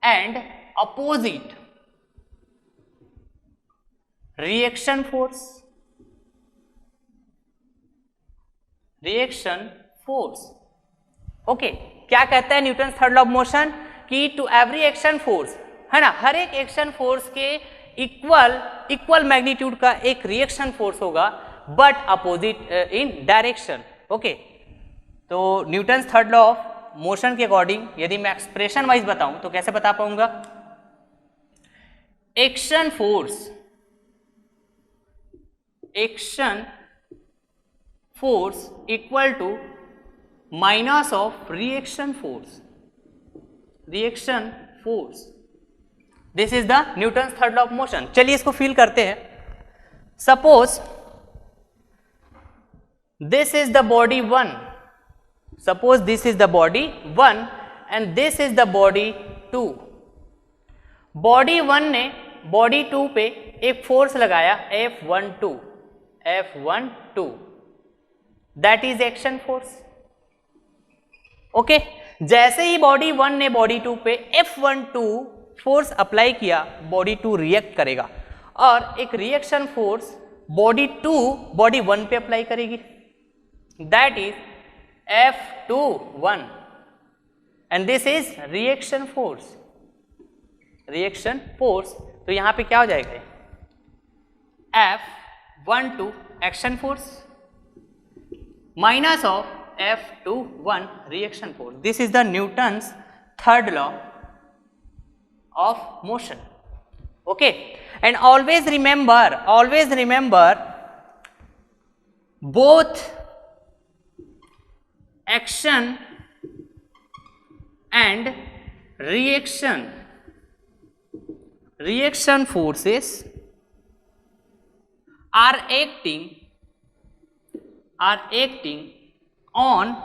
and opposite reaction force. Okay, क्या कहता है Newton third law of motion, कि to every action force, है ना, हर एक action force के equal magnitude का एक रिएक्शन फोर्स होगा, but opposite in direction. Okay, तो Newton third law of motion के अकॉर्डिंग यदि मैं एक्सप्रेशन वाइज बताऊं तो कैसे बता पाऊंगा? Action force equal to minus of reaction force. This is the Newton's third law of motion. चलिए इसको फील करते हैं. Suppose this is the body 1, suppose this is the body 1 and this is the body 2. body 1 ने body 2 पे एक force लगाया F12, that is action force. Okay, जैसे ही body 1 ने body 2 पे F12 फोर्स अप्लाई किया, body 2 रिएक्ट करेगा और एक रिएक्शन फोर्स body 2 body 1 पे अप्लाई करेगी. That is F21 and this is reaction force. तो यहां पे क्या हो जाएगा? F12 action force minus of F21 reaction force. This is the Newton's third law of motion. Okay, and always remember both action and reaction forces are acting on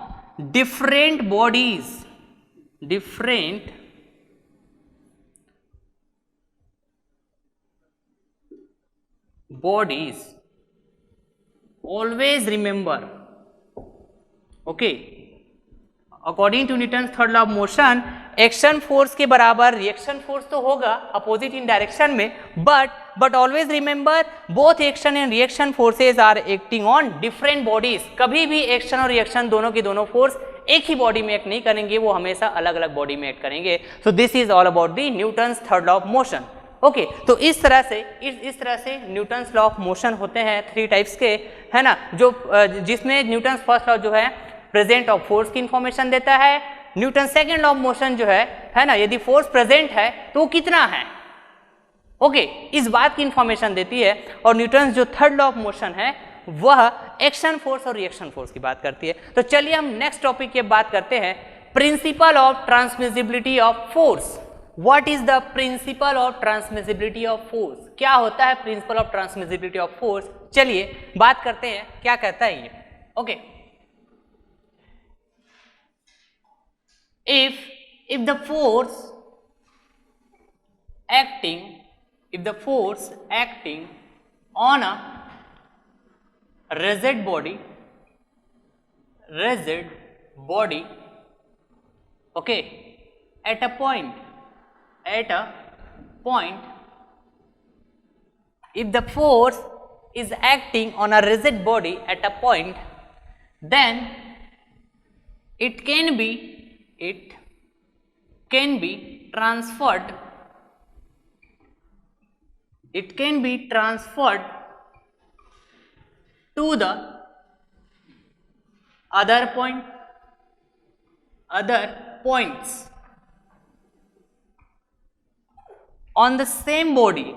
different bodies. Always remember. Okay, according to Newton third law of motion, action force के बराबर reaction force तो होगा opposite in direction में, but always remember both action and reaction forces are acting on different bodies. कभी भी action और reaction दोनों की दोनों फोर्स एक ही बॉडी में एक्ट नहीं करेंगे, वो हमेशा अलग अलग बॉडी में एक्ट करेंगे. सो this is all about the Newton's third law of motion. Okay, तो इस तरह से न्यूटन्स लॉ ऑफ मोशन होते हैं 3 टाइप्स के, है ना, जो जिसमें न्यूटन्स फर्स्ट लॉ जो है प्रेजेंट ऑफ फोर्स की इंफॉर्मेशन देता है. Newton second law of motion जो है ना, यदि फोर्स प्रेजेंट है तो कितना है, ओके, इस बात की इंफॉर्मेशन देती है. और न्यूटन जो थर्ड लॉ ऑफ मोशन है वह एक्शन फोर्स और रिएक्शन फोर्स की बात करती है. तो चलिए हम नेक्स्ट टॉपिक की बात करते हैं, principal of transmissibility of force. What is the principal of transmissibility of force? क्या होता है principal of transmissibility of force? चलिए बात करते हैं क्या कहता है ये. Okay, if the force acting on a rigid body, okay, at a point, if the force is acting on a rigid body at a point, then it can be transferred to the other points on the same body,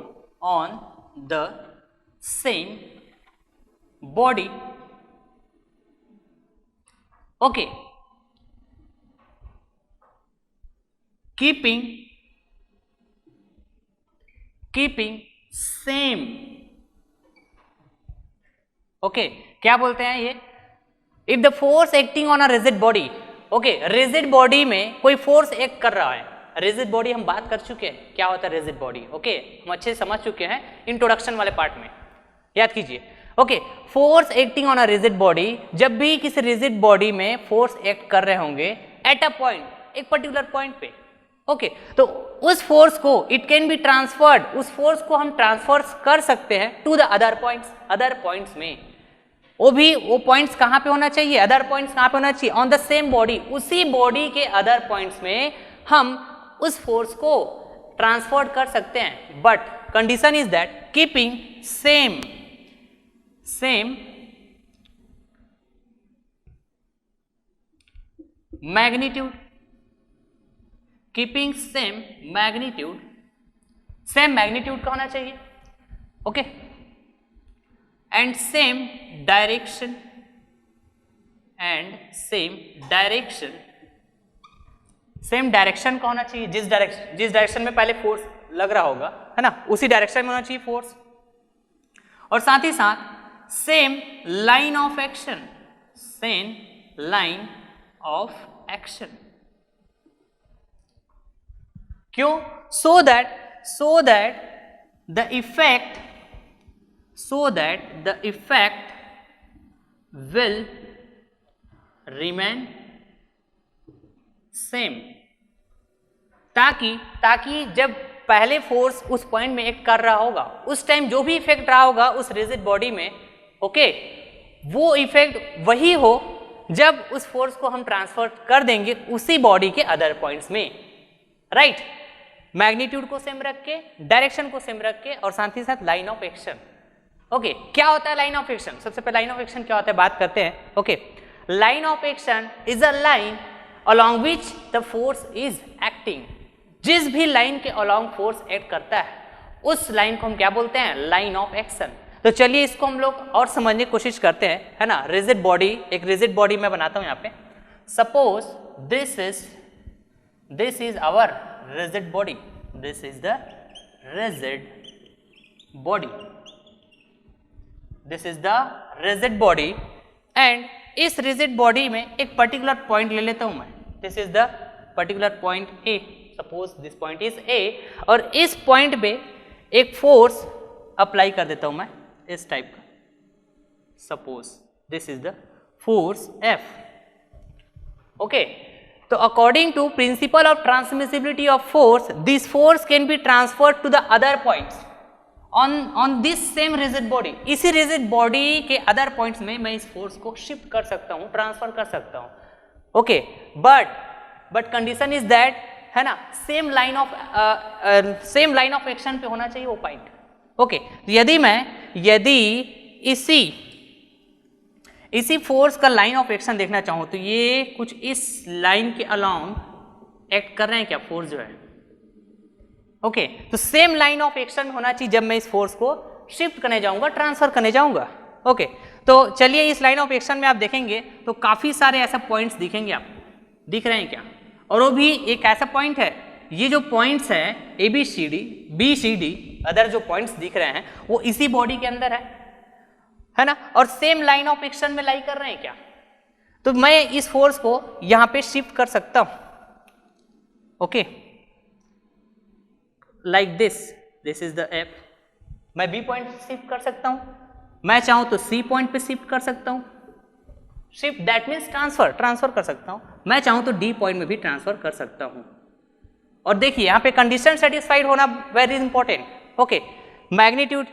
okay, keeping same. Okay, क्या बोलते हैं ये? If the force acting on a rigid body, okay, rigid body में कोई force act कर रहा है. Rigid body हम बात कर चुके हैं, क्या होता है रिजिड बॉडी, ओके, हम अच्छे से समझ चुके हैं इंट्रोडक्शन वाले पार्ट में, याद कीजिए. Okay, force acting on a rigid body, जब भी किसी रिजिड बॉडी में फोर्स एक्ट कर रहे होंगे एट अ पॉइंट, एक पर्टिकुलर पॉइंट पे, ओके, तो उस फोर्स को इट कैन बी ट्रांसफर्ड, उस फोर्स को हम ट्रांसफर कर सकते हैं टू द अदर पॉइंट्स में. वो पॉइंट्स कहाँ पे होना चाहिए, अदर पॉइंट्स कहाँ पे होना चाहिए, ऑन द सेम बॉडी, उसी बॉडी के अदर पॉइंट्स में हम उस फोर्स को ट्रांसफर कर सकते हैं. But condition is that keeping same magnitude, keeping same magnitude, same magnitude का होना चाहिए, okay, and same direction, and same direction, same direction का होना चाहिए, जिस डायरेक्शन में पहले फोर्स लग रहा होगा, है ना, उसी डायरेक्शन में होना चाहिए फोर्स, और साथ ही साथ same line of action, same line of action. क्यों? So that the effect will remain same, ताकि जब पहले फोर्स उस पॉइंट में एक्ट कर रहा होगा, उस टाइम जो भी इफेक्ट रहा होगा उस रिजिड बॉडी में, ओके, वो इफेक्ट वही हो जब उस फोर्स को हम ट्रांसफर कर देंगे उसी बॉडी के अदर पॉइंट्स में, राइट। मैग्नीट्यूड को सेम रख के, डायरेक्शन को सेम रख के, और साथ ही साथ लाइन ऑफ एक्शन, ओके। क्या होता है लाइन ऑफ एक्शन? सबसे पहले लाइन ऑफ एक्शन क्या होता है बात करते हैं, okay. Line of action is a line along which the force is acting, जिस भी लाइन के along फोर्स एक्ट करता है उस लाइन को हम क्या बोलते हैं? Line of action. तो चलिए इसको हम लोग और समझने की कोशिश करते हैं, है ना। रिजिड बॉडी, एक रिजिड बॉडी मैं बनाता हूं यहाँ पे। Suppose this is our rigid body, this is the rigid body, this is the rigid body, and इस रिजिड बॉडी में एक पर्टिकुलर पॉइंट ले लेता हूं मैं, this is the particular point A, suppose this point is A, और इस point पे एक फोर्स अप्लाई कर देता हूं मैं इस टाइप का, suppose this is the force F, okay. तो according to principle of transmissibility of force, this force can be transferred to the other points on this same rigid body. इसी rigid body के other points में मैं इस force को shift कर सकता हूं, ट्रांसफर कर सकता हूं, okay. But condition is that, है ना, सेम लाइन ऑफ एक्शन पे होना चाहिए वो पॉइंट, ओके। यदि इसी फोर्स का लाइन ऑफ एक्शन देखना चाहूं तो ये कुछ इस लाइन के अलोंग एक्ट कर रहे हैं क्या फोर्स जो है, ओके। तो सेम लाइन ऑफ एक्शन होना चाहिए जब मैं इस फोर्स को शिफ्ट करने जाऊंगा, ट्रांसफर करने जाऊंगा, ओके। तो चलिए इस लाइन ऑफ एक्शन में आप देखेंगे तो काफी सारे ऐसे पॉइंट्स दिखेंगे, आप दिख रहे हैं क्या? और वो भी एक ऐसा पॉइंट है, ये जो पॉइंट्स हैं A B C D, B C D, other जो पॉइंट्स दिख रहे हैं वो इसी बॉडी के अंदर है ना, और सेम लाइन ऑफ एक्शन में लाई कर रहे हैं क्या? तो मैं इस फोर्स को यहां पे शिफ्ट कर सकता हूं, okay, like this is the F. मैं बी पॉइंट शिफ्ट कर सकता हूं, मैं चाहूं तो सी पॉइंट पे शिफ्ट कर सकता हूं, शिफ्ट दैट मीन्स ट्रांसफर कर सकता हूं, मैं चाहूं तो डी पॉइंट में भी ट्रांसफर कर सकता हूं। और देखिए यहां पे कंडीशन सेटिस्फाइड होना very important, okay. Magnitude,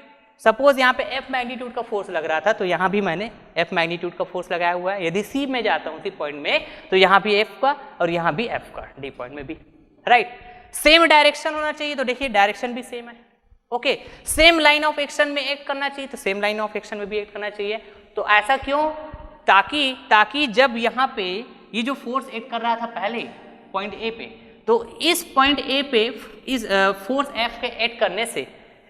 suppose यहां पे एफ मैग्नीट्यूड का फोर्स लग रहा था तो यहां भी मैंने एफ मैग्नीट्यूड का फोर्स लगाया हुआ है। यदि सी में जाता हूं सी पॉइंट में तो यहां भी एफ का और यहां भी एफ का, डी पॉइंट में भी, राइट। सेम डायरेक्शन होना चाहिए तो देखिए डायरेक्शन भी सेम है, okay. Same line of action में एक्ट करना चाहिए तो सेम लाइन ऑफ एक्शन में भी एक्ट करना चाहिए। तो ऐसा क्यों? ताकि जब यहाँ पे ये जो फोर्स एक्ट कर रहा था पहले पॉइंट ए पे, तो इस पॉइंट ए पे इस फोर्स एफ के एक्ट करने से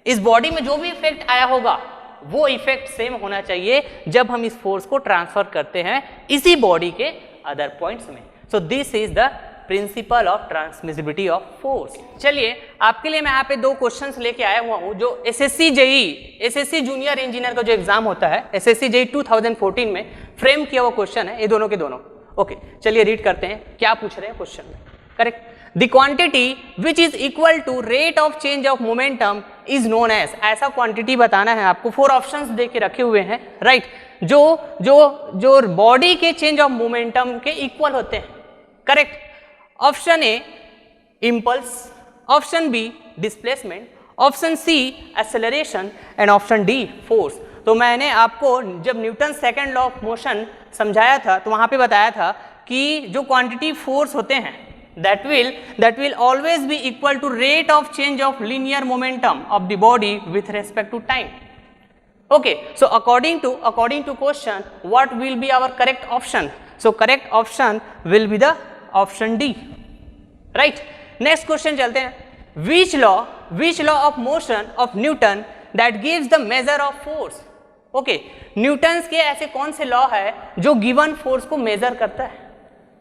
इस बॉडी में जो भी इफेक्ट आया होगा वो इफेक्ट सेम होना चाहिए जब हम इस फोर्स को ट्रांसफर करते हैं इसी बॉडी के अदर पॉइंट्स में। सो this is the principal of transmissibility of force. चलिए आपके लिए मैं यहाँ पे दो क्वेश्चंस लेके आया हुआ हूँ जो एसएससी जूनियर इंजीनियर का जो एग्जाम होता है, एसएससी जेईई 2014 में फ्रेम किया हुआ क्वेश्चन है, ये दोनों के दोनों, ओके। चलिए रीड करते हैं क्या पूछ रहे हैं क्वेश्चन में, correct. The quantity which is equal to rate of change of momentum is known as, ऐसा क्वांटिटी बताना है आपको। 4 ऑप्शंस दे के रखे हुए हैं, राइट, जो बॉडी के चेंज ऑफ मोमेंटम के इक्वल होते हैं, correct. Option A impulse, option B displacement, option C acceleration and option D force. तो मैंने आपको जब Newton second law of motion समझाया था तो वहां पे बताया था कि जो क्वांटिटी फोर्स होते हैं that will always be equal to rate of change of linear momentum of the body with respect to time. Okay, so according to question, what will be our correct option? So correct option will be the option D, right. Next question चलते हैं. Which law of motion of Newton that gives the measure of force. Okay, Newton's के ऐसे कौन से law है जो given force को major करता है?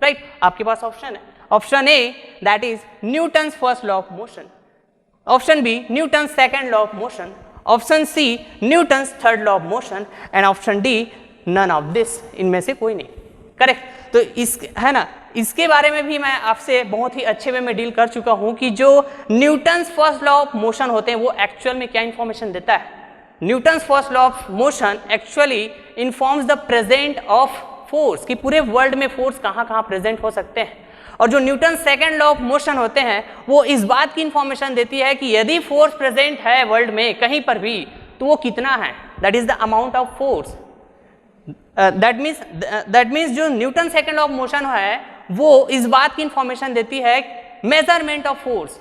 राइट, आपके पास ऑप्शन है. Option A that is Newton's first law of motion, option B Newton's second law of motion, option C Newton's third law of motion and option D none of this. इनमें से कोई नहीं. Correct. तो इस है ना, इसके बारे में भी मैं आपसे बहुत ही अच्छे वे में डील कर चुका हूं कि जो Newton's first law of motion होते हैं वो एक्चुअल में क्या इंफॉर्मेशन देता है. Newton's first law of motion actually informs the present of force, कि पूरे वर्ल्ड में फोर्स कहाँ कहाँ प्रेजेंट हो सकते हैं. और जो Newton second law of motion होते हैं वो इस बात की इंफॉर्मेशन देती है कि यदि फोर्स प्रेजेंट है वर्ल्ड में कहीं पर भी तो वो कितना है, that is the amount of force. That means जो Newton second law of motion है वो इस बात की इंफॉर्मेशन देती है measurement of force,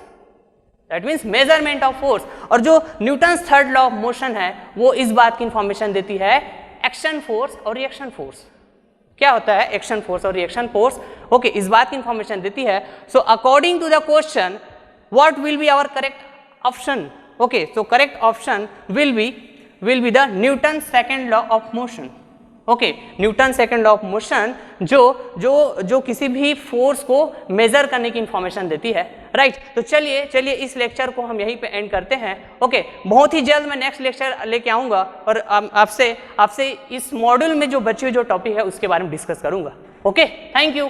that means measurement of force. और जो Newton third law of motion है वो इस बात की इंफॉर्मेशन देती है एक्शन फोर्स और रिएक्शन फोर्स. क्या होता है एक्शन फोर्स और रिएक्शन फोर्स? ओके, इस बात की इंफॉर्मेशन देती है. So according to the question what will be our correct option? Okay, so correct option will be the Newton second law of motion. Okay, Newton second law of motion जो किसी भी force को major करने की information देती है. Right, तो चलिए इस लेक्चर को हम यहीं पे एंड करते हैं. ओके, बहुत ही जल्द मैं नेक्स्ट लेक्चर लेके आऊँगा और आपसे इस मॉड्यूल में जो बचे हुए जो टॉपिक है उसके बारे में डिस्कस करूँगा. Okay, thank you.